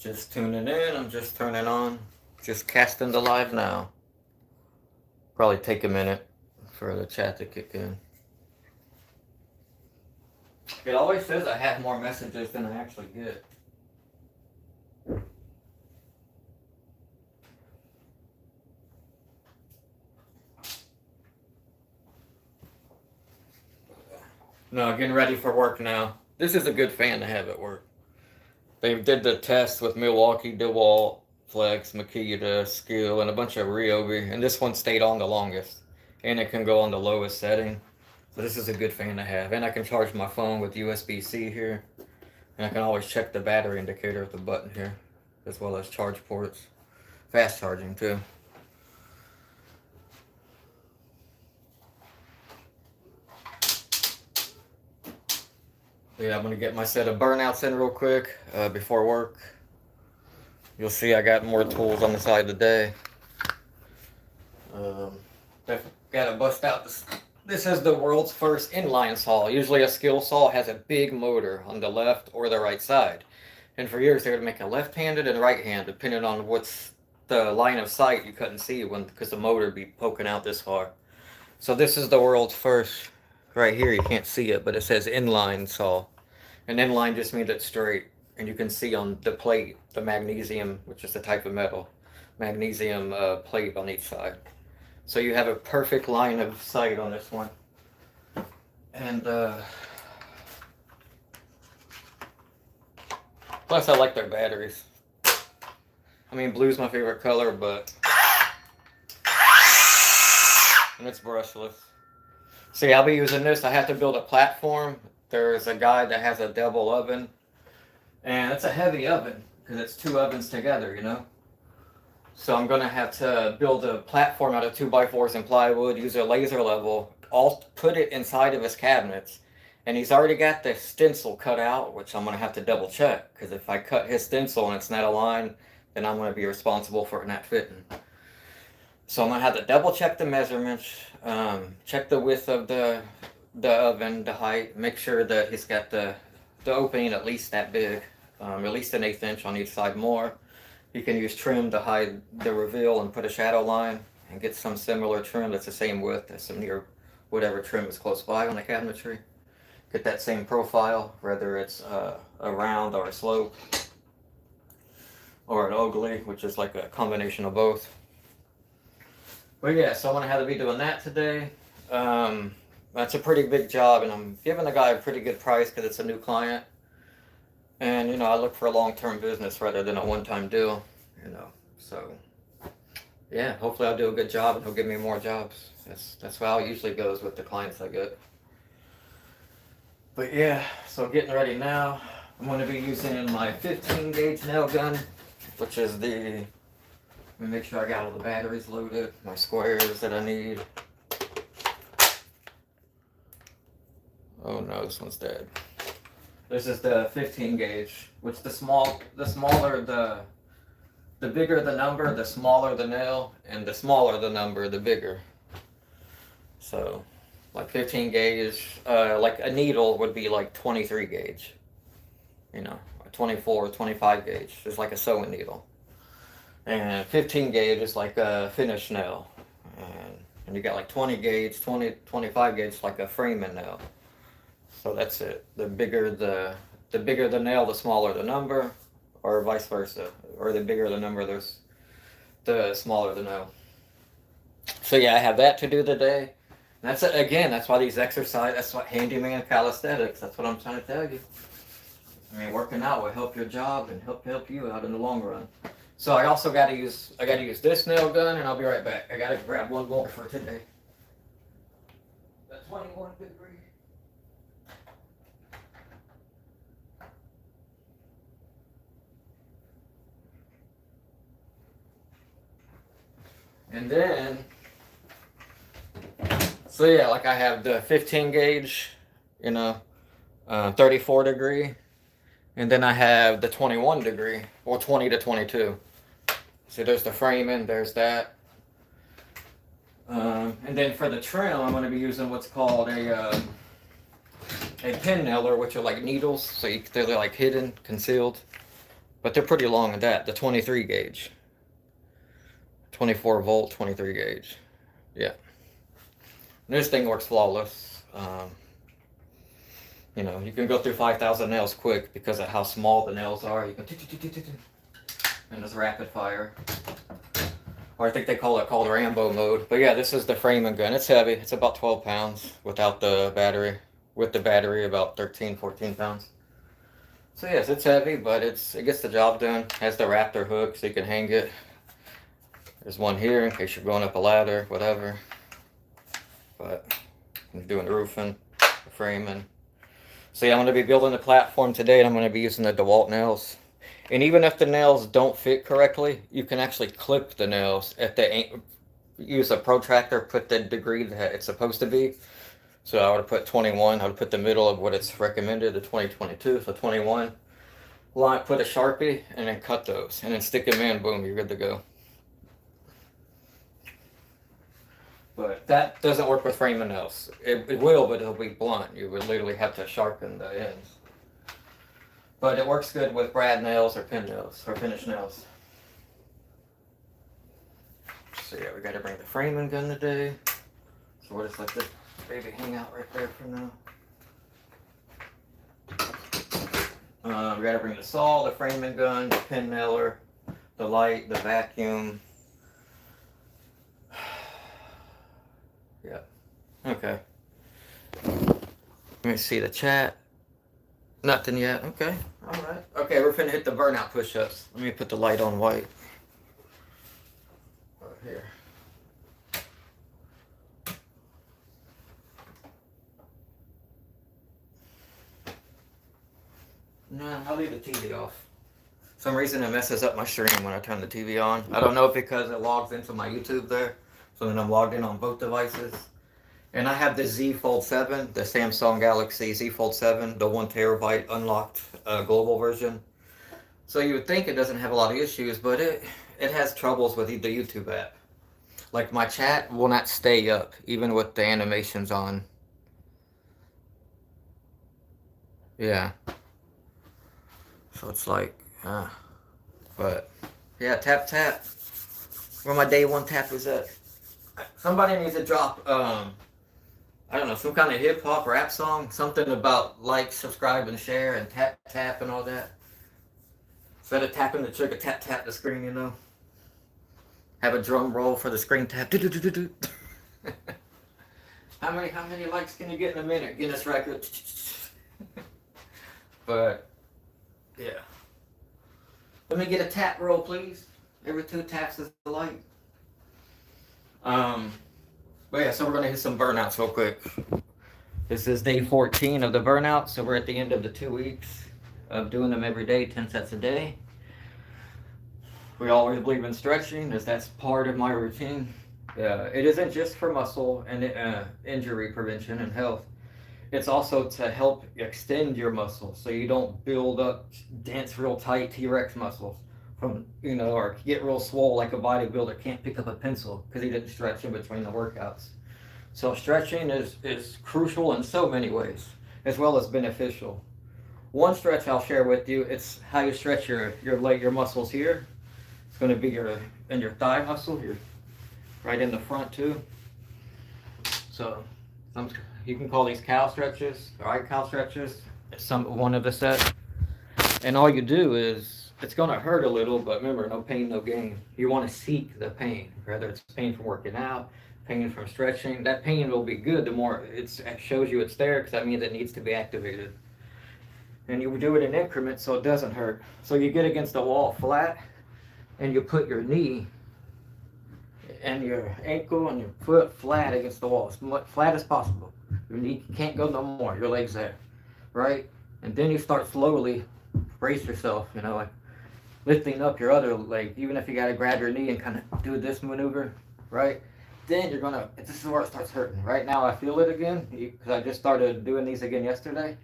Just tuning in, I'm just turning on, just casting the live now. Probably take a minute for the chat to kick in. It always says I have more messages than I actually get. No, getting ready for work now. This is a good fan to have at work. They did the test with Milwaukee, DeWalt, Flex, Makita, Skill, and a bunch of Ryobi, and this one stayed on the longest. And it can go on the lowest setting. So this is a good fan to have. And I can charge my phone with USB-C here. And I can always check the battery indicator with the button here, as well as charge ports. Fast charging too. Yeah, I'm going to get my set of burnouts in real quick before work. You'll see I got more tools on the side today. Got to bust out this. This is the world's first inline saw. Usually a skill saw has a big motor on the left or the right side. And for years they would make a left-handed and right-handed, depending on what's the line of sight you couldn't see because the motor would be poking out this far. So this is the world's first. Right here, you can't see it, but it says inline saw. And inline just means it's straight. And you can see on the plate, the magnesium, which is the type of metal, magnesium plate on each side. So you have a perfect line of sight on this one. And plus I like their batteries. I mean, blue's my favorite color, but and it's brushless. See, I'll be using this. I have to build a platform. There's a guy that has a double oven. And it's a heavy oven because it's two ovens together, you know. So I'm going to have to build a platform out of 2x4s and plywood, use a laser level, put it inside of his cabinets. And he's already got the stencil cut out, which I'm going to have to double check. Because if I cut his stencil and it's not aligned, then I'm going to be responsible for it not fitting. So I'm going to have to double check the measurements, check the width of the oven, the height, make sure that he's got the opening at least that big, at least an 1/8 inch on each side more. You can use trim to hide the reveal and put a shadow line and get some similar trim that's the same width as some near whatever trim is close by on the cabinetry. Get that same profile, whether it's a round or a slope or an ogly, which is like a combination of both. But yeah, so I'm going to have to be doing that today. That's a pretty big job, and I'm giving the guy a pretty good price because it's a new client. And, you know, I look for a long-term business rather than a one-time deal, you know. So, yeah, hopefully I'll do a good job and he'll give me more jobs. That's how it usually goes with the clients I get. But, yeah, so getting ready now. I'm going to be using my 15-gauge nail gun, which is the... Let me make sure I got all the batteries loaded, my squares that I need. Oh no, this one's dead. This is the 15 gauge, which the bigger the number, the smaller the nail, and the smaller the number, the bigger. So, like 15 gauge, like a needle would be like 23 gauge. You know, 24, 25 gauge is like a sewing needle. And 15 gauge is like a finish nail. And you got like 20 gauge, 25 gauge like a framing nail. So that's it. The bigger the nail, the smaller the number, or vice versa. Or the bigger the number, the smaller the nail. So yeah, I have that to do today. And that's it. Again, that's why these exercises, that's what handyman calisthenics, that's what I'm trying to tell you. I mean, working out will help your job and help you out in the long run. So I also got to use this nail gun, and I'll be right back. I got to grab one more for today. The 21 degree. And then, so yeah, like I have the 15 gauge, you know, 34 degree, and then I have the 21 degree, or 20 to 22. So there's the framing, there's that. And then for the trim, I'm going to be using what's called a pin nailer, which are like needles, so they're like hidden, concealed. but they're pretty long at that. The 23 gauge, 24 volt, 23 gauge. Yeah. And this thing works flawless. You know, you can go through 5,000 nails quick because of how small the nails are. You can and it's rapid fire. Or I think they call it called Rambo mode. But yeah, this is the framing gun. It's heavy. It's about 12 pounds without the battery. With the battery, about 13, 14 pounds. So yes, it's heavy, but it gets the job done. Has the Raptor hook so you can hang it. There's one here in case you're going up a ladder, whatever. But I'm doing the roofing, the framing. So yeah, I'm going to be building the platform today, and I'm going to be using the DeWalt nails. And even if the nails don't fit correctly, you can actually clip the nails if they use a protractor, put the degree that it's supposed to be. So I would have put 21. I would put the middle of what it's recommended, the 2022, so 21. Line, put a Sharpie, and then cut those, and then stick them in. Boom, you're good to go. But that doesn't work with framing nails. It will, but it'll be blunt. You would literally have to sharpen the ends. But it works good with brad nails or pin nails or finish nails. So yeah, we got to bring the framing gun today. So we'll just let this baby hang out right there for now. We got to bring the saw, the framing gun, the pin nailer, the light, the vacuum. Yeah. Okay. Let me see the chat. Nothing yet. Okay. All right. Okay, we're finna hit the burnout push-ups. Let me put the light on white. Right here. No, I'll leave the TV off. For some reason it messes up my stream when I turn the TV on. I don't know if because it logs into my YouTube there. So then I'm logged in on both devices. And I have the Z Fold 7, the Samsung Galaxy Z Fold 7, the 1 terabyte unlocked global version. So you would think it doesn't have a lot of issues, but it has troubles with the YouTube app. Like my chat will not stay up, even with the animations on. Yeah. So it's like, but yeah, tap tap. Where my day one tap is at. Somebody needs to drop, I don't know, some kind of hip hop rap song, something about like, subscribe, and share, and tap tap and all that. Instead of tapping the trigger, tap tap the screen, you know. Have a drum roll for the screen tap. How many likes can you get in a minute? Guinness record. But yeah. Let me get a tap roll, please. Every 2 taps is a like. But yeah, so we're gonna hit some burnouts real quick. This is day 14 of the burnout, so we're at the end of the 2 weeks of doing them every day, 10 sets a day. We always believe in stretching, as that's part of my routine. It isn't just for muscle and injury prevention and health. It's also to help extend your muscles so you don't build up dense, real tight T-Rex muscles from, you know, or get real swole like a bodybuilder can't pick up a pencil because he didn't stretch in between the workouts. So stretching is crucial in so many ways, as well as beneficial. One stretch I'll share with you, it's how you stretch your leg, your muscles here. It's going to be your thigh muscle, right in the front too. So you can call these cow stretches, or cow stretches. One of the set. And all you do is, it's going to hurt a little, but remember, no pain, no gain. You want to seek the pain, whether it's pain from working out, pain from stretching. That pain will be good the more it shows you it's there, because that means it needs to be activated. And you do it in increments so it doesn't hurt. So you get against the wall flat, and you put your knee and your ankle and your foot flat against the wall, as flat as possible. Your knee can't go no more, your leg's there, right? And then you start slowly, brace yourself, you know, like lifting up your other leg, even if you gotta grab your knee and kind of do this maneuver, right? Then you're gonna, this is where it starts hurting. Right now I feel it again, because I just started doing these again yesterday.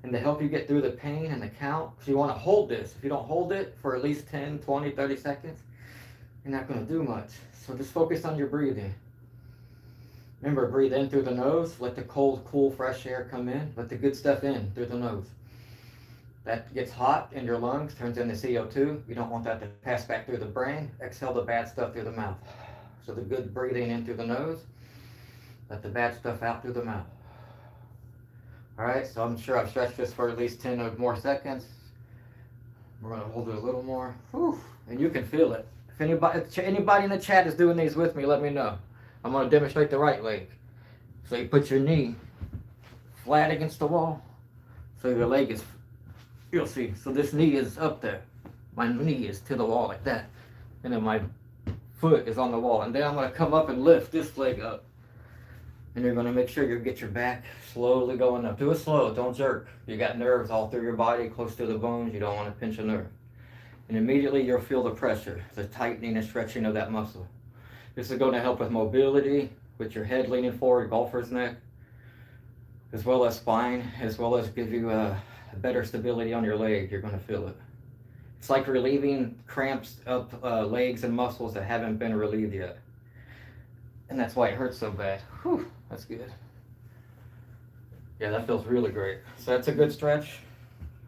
And to help you get through the pain and the count, so you want to hold this. If you don't hold it for at least 10, 20, 30 seconds, you're not going to do much. So just focus on your breathing. Remember, breathe in through the nose. Let the cold, cool, fresh air come in. Let the good stuff in through the nose. That gets hot in your lungs, turns into CO2. You don't want that to pass back through the brain. Exhale the bad stuff through the mouth. So the good breathing in through the nose. Let the bad stuff out through the mouth. All right, so I'm sure I've stretched this for at least 10 or more seconds. We're gonna hold it a little more. Whew. And you can feel it. If anybody in the chat is doing these with me, let me know. I'm gonna demonstrate the right leg. So you put your knee flat against the wall. So your leg is, you'll see. So this knee is up there. My knee is to the wall like that. And then my foot is on the wall. And then I'm gonna come up and lift this leg up. And you're gonna make sure you get your back slowly going up. Do it slow, don't jerk. You got nerves all through your body, close to the bones. You don't wanna pinch a nerve. And immediately you'll feel the pressure, the tightening and stretching of that muscle. This is going to help with mobility, with your head leaning forward, golfer's neck, as well as spine, as well as give you a better stability on your leg. You're going to feel it. It's like relieving cramps of legs and muscles that haven't been relieved yet. And that's why it hurts so bad. Whew, that's good. Yeah, that feels really great. So that's a good stretch.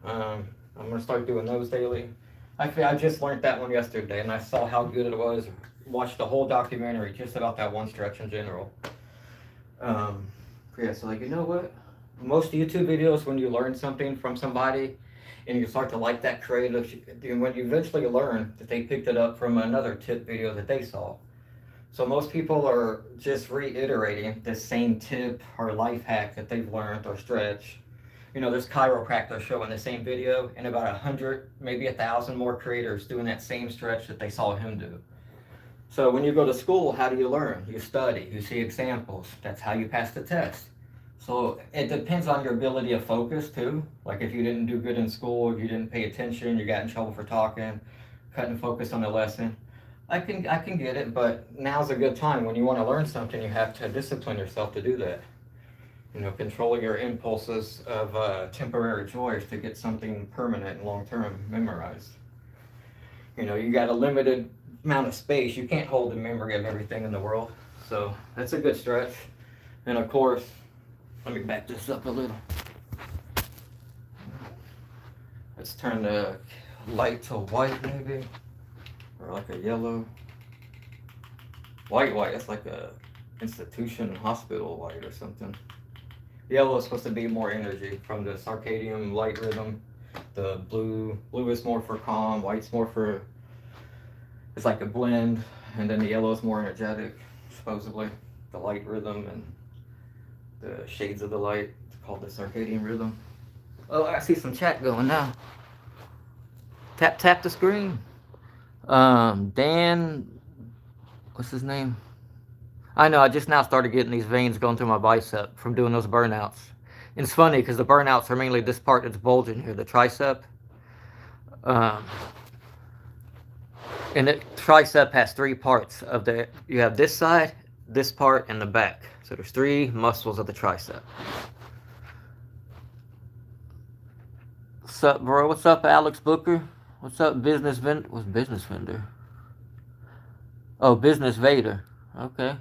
I'm going to start doing those daily. I just learned that one yesterday, and I saw how good it was. Watched the whole documentary just about that one stretch in general. Yeah, so like, you know what? Most YouTube videos, when you learn something from somebody and you start to like that creative, when you eventually learn that they picked it up from another tip video that they saw. So most people are just reiterating the same tip or life hack that they've learned or stretch. You know, there's chiropractors showing the same video and about 100, maybe 1,000 more creators doing that same stretch that they saw him do. So when you go to school, how do you learn? You study, you see examples. That's how you pass the test. So it depends on your ability of focus too. Like if you didn't do good in school, you didn't pay attention, you got in trouble for talking, couldn't focus on the lesson. I can get it, but now's a good time. When you want to learn something, you have to discipline yourself to do that. You know, controlling your impulses of temporary joys to get something permanent and long-term memorized. You know, you got a limited amount of space. You can't hold the memory of everything in the world. So that's a good stretch. And of course, let me back this up a little. Let's turn the light to white maybe, or like a yellow. White, that's like a institution, hospital white or something. Yellow is supposed to be more energy from the circadian light rhythm. The blue is more for calm, white's more for, it's like a blend, and then the yellow is more energetic, supposedly. The light rhythm and the shades of the light, it's called the circadian rhythm. Oh, I see some chat going now. Tap the screen. Dan, what's his name? I know, I just now started getting these veins going through my bicep from doing those burnouts. And it's funny because the burnouts are mainly this part that's bulging here, the tricep. And the tricep has 3 parts of the, you have this side, this part, and the back. So there's 3 muscles of the tricep. What's up, bro? What's up, Alex Booker? What's up, business vendor? What's business vendor? Oh, business Vader. Okay.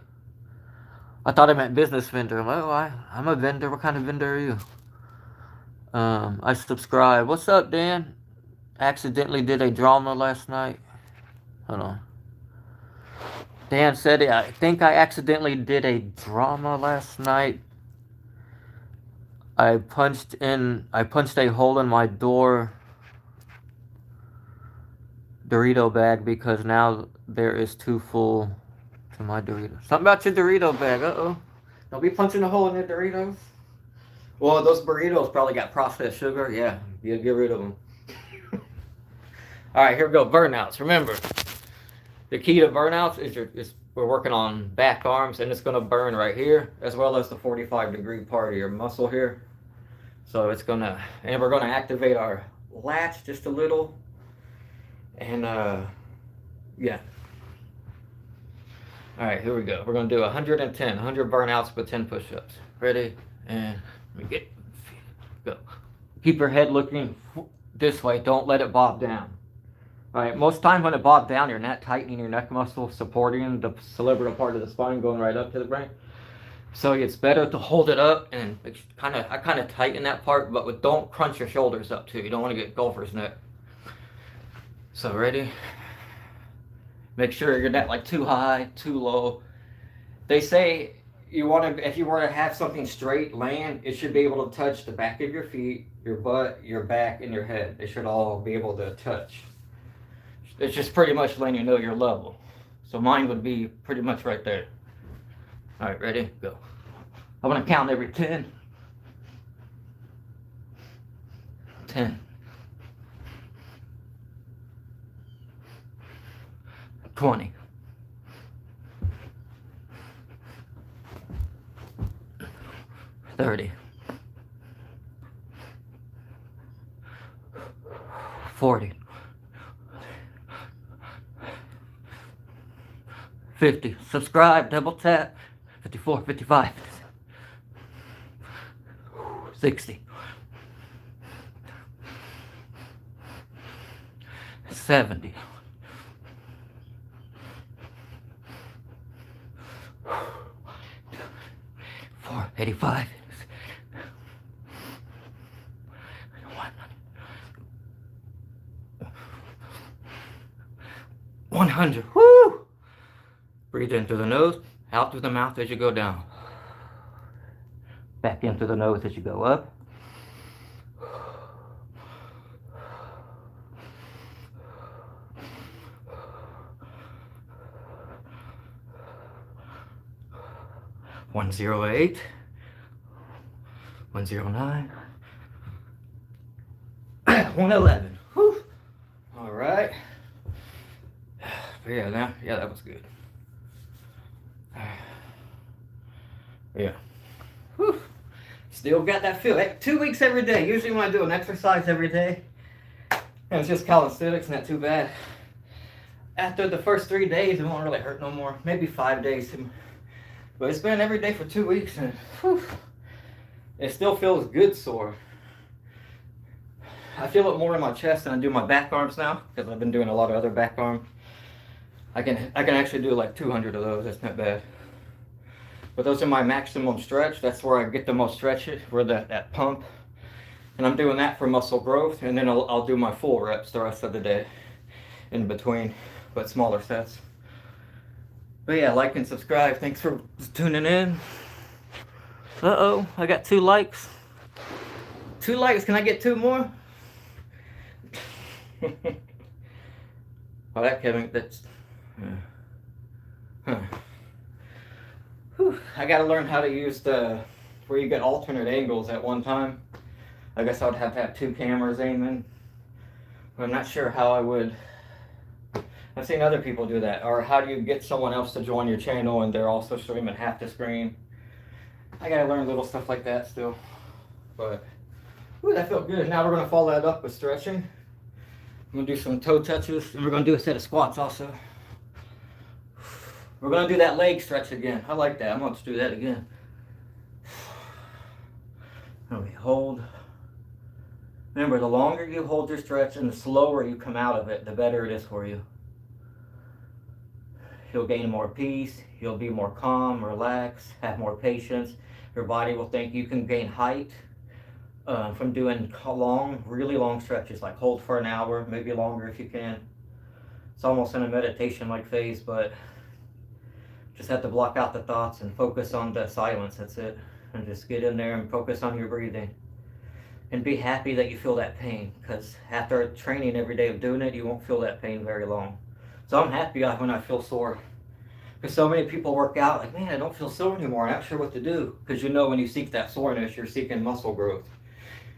I thought I meant business vendor. I'm like, oh, I'm a vendor. What kind of vendor are you? I subscribe. What's up, Dan? Accidentally did a drama last night. Hold on. Dan said, I think I accidentally did a drama last night. I punched a hole in my door Dorito bag because now there is too full to my Doritos. Something about your Dorito bag. Uh-oh. Don't be punching a hole in your Doritos. Well, those burritos probably got processed sugar. Yeah, you get rid of them. All right, here we go. Burnouts. Remember, the key to burnouts is we're working on back arms, and it's going to burn right here, as well as the 45-degree part of your muscle here. So it's going to, and we're going to activate our lats just a little. And, yeah. All right, here we go. We're going to do 100 burnouts with 10 push-ups. Ready? And let me go. Keep your head looking this way. Don't let it bob down. All right, most times when it bobs down, you're not tightening your neck muscle, supporting the cerebral part of the spine, going right up to the brain. So it's better to hold it up and I kind of tighten that part, but don't crunch your shoulders up too. You don't want to get golfer's neck. So ready? Make sure you're not like too high, too low. They say if you want to have something straight land, it should be able to touch the back of your feet, your butt, your back, and your head. They should all be able to touch. It's just pretty much letting you know your level. So mine would be pretty much right there. All right, ready? Go. I want to count every 10. 10. 20. 30. 40. 50. Subscribe, double tap. 54, 55. 60. 70. 85. 100. Woo! Breathe in through the nose, out through the mouth as you go down. Back in through the nose as you go up. One 108, 109, 111. Whew. All right. Yeah, that was good. Yeah. Whew. Still got that feel. 2 weeks every day. Usually when I do an exercise every day, and it's just calisthenics, not too bad. After the first 3 days, it won't really hurt no more. Maybe 5 days. But it's been every day for 2 weeks, and whew, it still feels good sore. I feel it more in my chest than I do my back arms now, because I've been doing a lot of other back arms. I can actually do like 200 of those. That's not bad. But those are my maximum stretch. That's where I get the most stretch, where that pump. And I'm doing that for muscle growth, and then I'll do my full reps the rest of the day in between, but smaller sets. But yeah, like and subscribe. Thanks for tuning in. Uh-oh, I got 2 likes. 2 likes, can I get 2 more? Oh, that Kevin, that's... Huh. Whew. I gotta learn how to use where you get alternate angles at one time. I guess I would have to have 2 cameras aiming. But I'm not sure how I would... I've seen other people do that. Or how do you get someone else to join your channel and they're also streaming half the screen? I gotta learn little stuff like that still. But, ooh, that felt good. Now we're gonna follow that up with stretching. I'm gonna do some toe touches, and we're gonna do a set of squats also. We're gonna do that leg stretch again. I like that. I'm gonna do that again. And we hold. Remember, the longer you hold your stretch and the slower you come out of it, the better it is for you. You'll gain more peace, you'll be more calm, relaxed, have more patience. Your body will think you can gain height from doing really long stretches, like hold for an hour, maybe longer if you can. It's almost in a meditation-like phase, but just have to block out the thoughts and focus on the silence, that's it. And just get in there and focus on your breathing. And be happy that you feel that pain, because after training every day of doing it, you won't feel that pain very long. So I'm happy when I feel sore. Because so many people work out like, man, I don't feel sore anymore. I'm not sure what to do. Because you know when you seek that soreness, you're seeking muscle growth.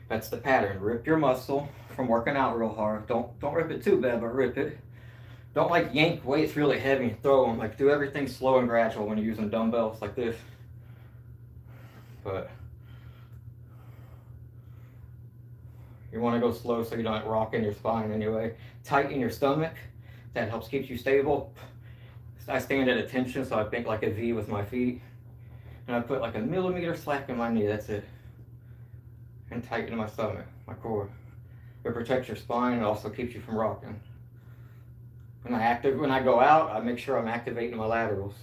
That's the pattern. Rip your muscle from working out real hard. Don't rip it too bad, but rip it. Don't like yank weights really heavy and throw them. Like do everything slow and gradual when you're using dumbbells like this. But you want to go slow so you're not rocking your spine anyway. Tighten your stomach. That helps keep you stable. I stand at attention, so I think like a V with my feet. And I put like a millimeter slack in my knee, that's it. And tighten my stomach, my core. It protects your spine and also keeps you from rocking. When I go out, I make sure I'm activating my laterals.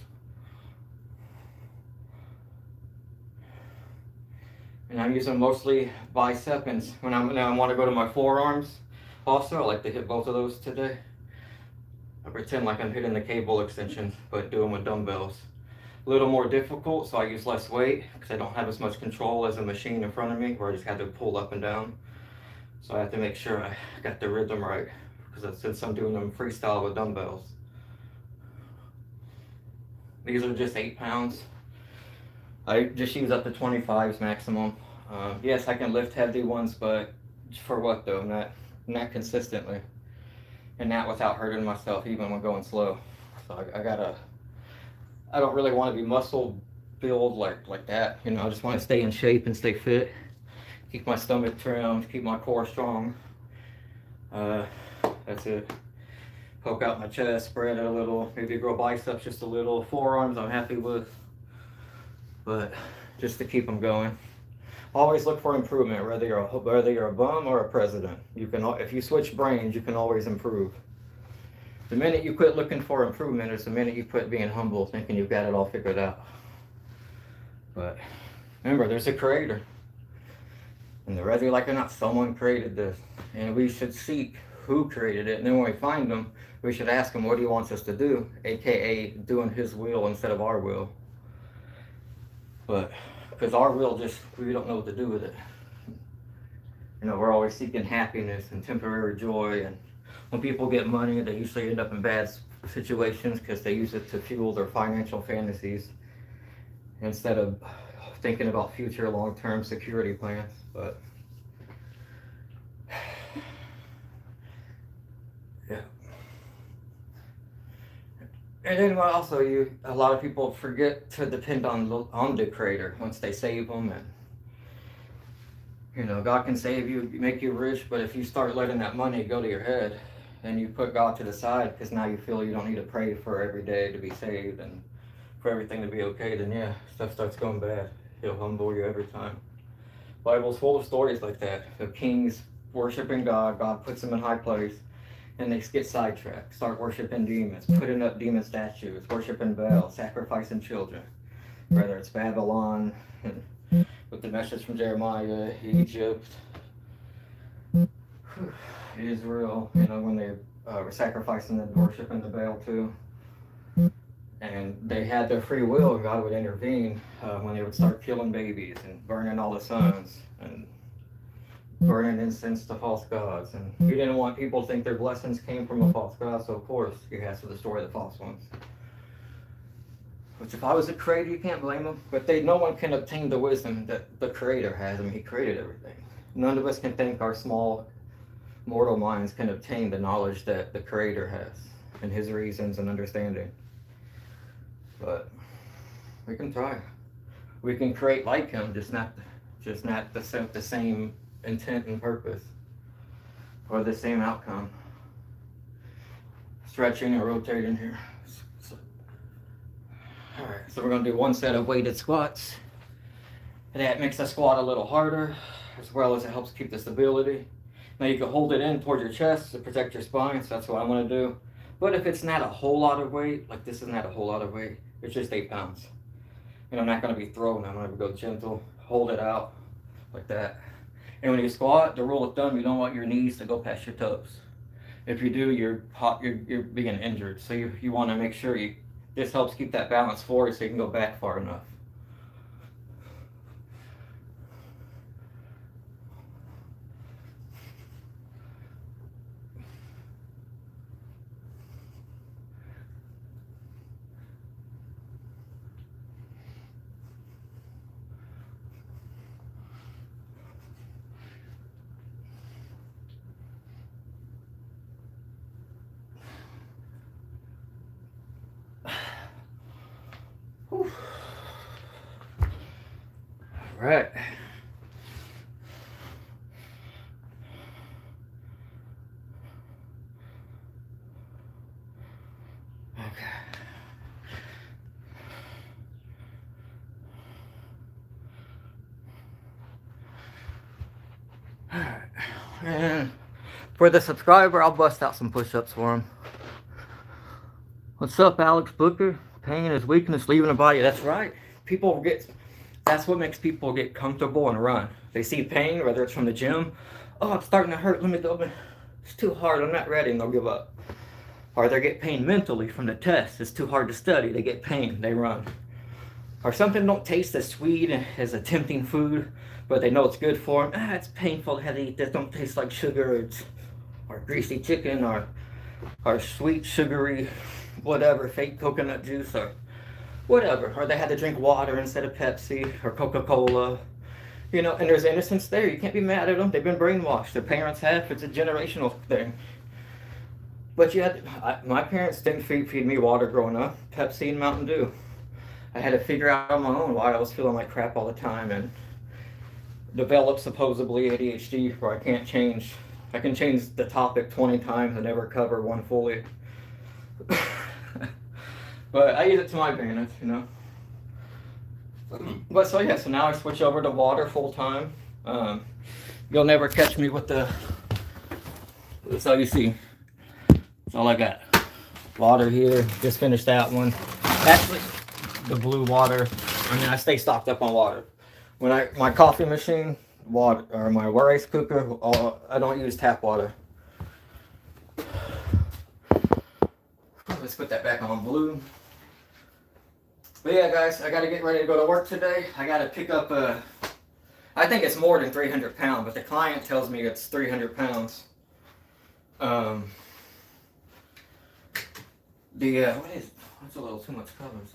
And I'm using mostly bicep, and when I want to go to my forearms, also I like to hit both of those today. I pretend like I'm hitting the cable extension, but do them with dumbbells. A little more difficult, so I use less weight because I don't have as much control as a machine in front of me where I just have to pull up and down. So I have to make sure I got the rhythm right, because since I'm doing them freestyle with dumbbells. These are just 8 pounds. I just use up to 25s maximum. Yes, I can lift heavy ones, but for what though? Not consistently, and not without hurting myself even when going slow. So I don't really want to be muscle build like that. You know, I just want to stay in shape and stay fit. Keep my stomach trimmed, keep my core strong. That's it. Poke out my chest, spread it a little, maybe grow biceps just a little. Forearms I'm happy with, but just to keep them going. Always look for improvement, whether you're a bum or a president. You can, if you switch brains, you can always improve. The minute you quit looking for improvement is the minute you quit being humble, thinking you've got it all figured out. But remember, there's a creator. And whether you like it or not, someone created this. And we should seek who created it. And then when we find them, we should ask him what he wants us to do, aka doing his will instead of our will. But because our will we don't know what to do with it. You know, we're always seeking happiness and temporary joy, and when people get money, they usually end up in bad situations because they use it to fuel their financial fantasies instead of thinking about future long-term security plans. But yeah. And then also, a lot of people forget to depend on the creator once they save them. And you know, God can save you, make you rich, but if you start letting that money go to your head and you put God to the side because now you feel you don't need to pray for every day to be saved and for everything to be okay, then yeah, stuff starts going bad. He'll humble you every time. Bible's full of stories like that, of kings worshiping God. God puts them in high place, and they get sidetracked, start worshiping demons, putting up demon statues, worshiping Baal, sacrificing children. Whether it's Babylon, with the message from Jeremiah, Egypt, Israel, you know, when they were sacrificing and worshiping the Baal too. And they had their free will, and God would intervene when they would start killing babies and burning all the sons and burning incense to false gods. And he didn't want people to think their blessings came from a false god, so of course he has to destroy the false ones. Which if I was a creator, you can't blame him. But no one can obtain the wisdom that the creator has. I mean, he created everything. None of us can think our small mortal minds can obtain the knowledge that the creator has and his reasons and understanding. But we can try. We can create like him, just not the same intent and purpose or the same outcome. Stretching and rotating here. All right, so we're going to do one set of weighted squats. That makes the squat a little harder, as well as it helps keep the stability. Now you can hold it in towards your chest to protect your spine, so that's what I'm going to do. But if it's not a whole lot of weight, like this is not a whole lot of weight, it's just 8 pounds. And I'm not going to be throwing, I'm going to go gentle, hold it out like that. And when you squat, the rule of thumb, you don't want your knees to go past your toes. If you do, you're being injured. So you want to make sure this helps keep that balance forward so you can go back far enough. Whew. All right. Okay. All right. And for the subscriber, I'll bust out some push-ups for him. What's up, Alex Booker? Pain is weakness leaving the body. That's right. People That's what makes people get comfortable and run. They see pain, whether it's from the gym. Oh, it's starting to hurt. Let me go. It's too hard. I'm not ready, and they'll give up. Or they get pain mentally from the test. It's too hard to study. They get pain. They run. Or something don't taste as sweet as a tempting food, but they know it's good for them. It's painful to have to eat this. Don't taste like sugar or greasy chicken or sweet, sugary, whatever, fake coconut juice or whatever. Or they had to drink water instead of Pepsi or Coca-Cola. You know, and there's innocence there. You can't be mad at them. They've been brainwashed. Their parents have. It's a generational thing. But my parents didn't feed me water growing up. Pepsi and Mountain Dew. I had to figure out on my own why I was feeling like crap all the time and developed supposedly ADHD where I can change the topic 20 times and never cover one fully. But I use it to my advantage, you know. But so yeah, so now I switch over to water full time. You'll never catch me with that's all you see. That's all I got. Water here, just finished that one. Actually, the blue water. I mean, I stay stocked up on water. When my coffee machine, water, or my rice cooker, I don't use tap water. Let's put that back on blue. But yeah, guys, I got to get ready to go to work today. I got to pick up I think it's more than 300 pounds, but the client tells me it's 300 pounds. What's a little too much colors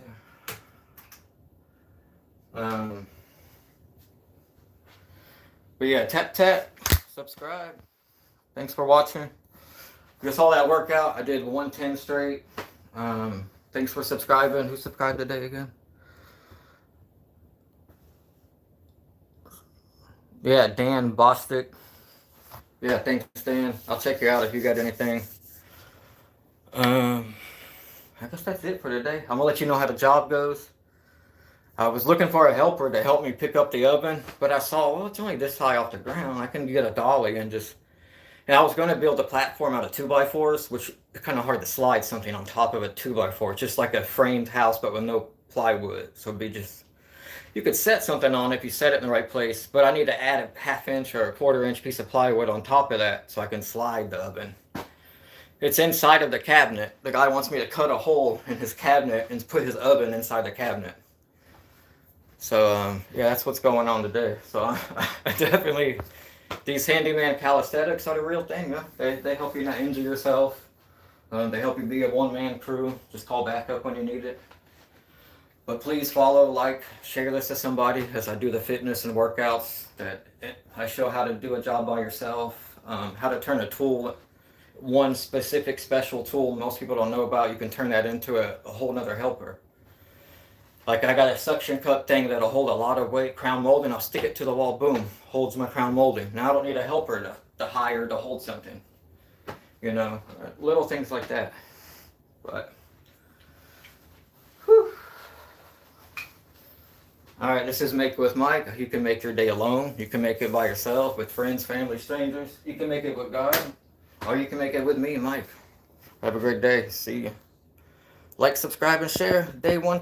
there. But yeah, tap, subscribe. Thanks for watching. Just all that workout, I did 110 straight. Thanks for subscribing. Who subscribed today again? Yeah, Dan Bostic. Yeah, thanks, Dan. I'll check you out if you got anything. I guess that's it for today. I'm gonna let you know how the job goes. I was looking for a helper to help me pick up the oven, but I saw, well, it's only this high off the ground. I can get a dolly and I was going to build a platform out of 2x4s, which is kind of hard to slide something on top of a 2x4. It's just like a framed house, but with no plywood. So it'd be you could set something on if you set it in the right place, but I need to add a 1/2 inch or a 1/4 inch piece of plywood on top of that so I can slide the oven. It's inside of the cabinet. The guy wants me to cut a hole in his cabinet and put his oven inside the cabinet. So, yeah, that's what's going on today. So, I definitely, these handyman calisthenics are the real thing. Huh? They help you not injure yourself. They help you be a one-man crew. Just call backup when you need it. But please follow, like, share this to somebody as I do the fitness and workouts. I show how to do a job by yourself, how to turn a tool, one specific special tool most people don't know about. You can turn that into a whole nother helper. Like I got a suction cup thing that'll hold a lot of weight, crown molding. I'll stick it to the wall, boom, holds my crown molding. Now I don't need a helper to hire to hold something. You know, little things like that. But, whew. All right, this is Make With Mike. You can make your day alone. You can make it by yourself, with friends, family, strangers. You can make it with God, or you can make it with me, Mike. Have a great day. See you. Like, subscribe, and share. Day 1.